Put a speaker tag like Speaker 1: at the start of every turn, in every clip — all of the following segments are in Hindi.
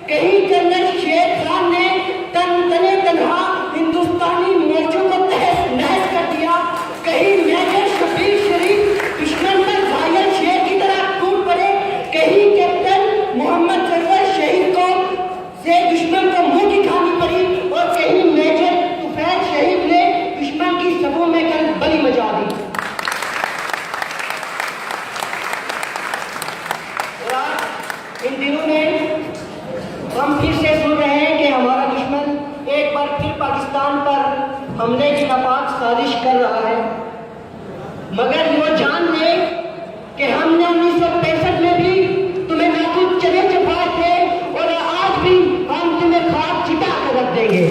Speaker 1: कहीं जनरल शेर खान ने तने तनहा हिंदुस्तानी मोर्चों को तहस नहस कर दिया, कहीं मेजर शफीक शरीफ दुश्मन पर घायल शेर की तरह टूट पड़े, कहीं कैप्टन मोहम्मद सरवर शहीद को से दुश्मन को मुंह की खानी पड़ी और कहीं मेजर तुफैल शहीद ने दुश्मन की सबों में कर बलि मचा दी। इन दिनों में हम फिर से सुन रहे हैं कि हमारा दुश्मन एक बार फिर पाकिस्तान पर हमले की नापाक साजिश कर रहा है, मगर वो जान ले कि हमने 1965 में भी तुम्हें नाजुक चने चबाए थे और आज भी हम तुम्हें खाक चिता कर रख देंगे।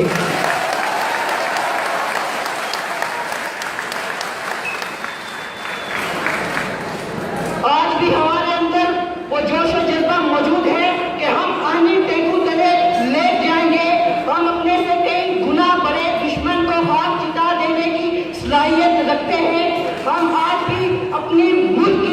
Speaker 1: आज भी हमारे अंदर वो जोश और जज्बा मौजूद है कि हम आनी टेकू तले ले जाएंगे। हम अपने से कई गुना बड़े दुश्मन को खाक चिता देने की सलाहियत रखते हैं। हम आज भी अपनी मुल्क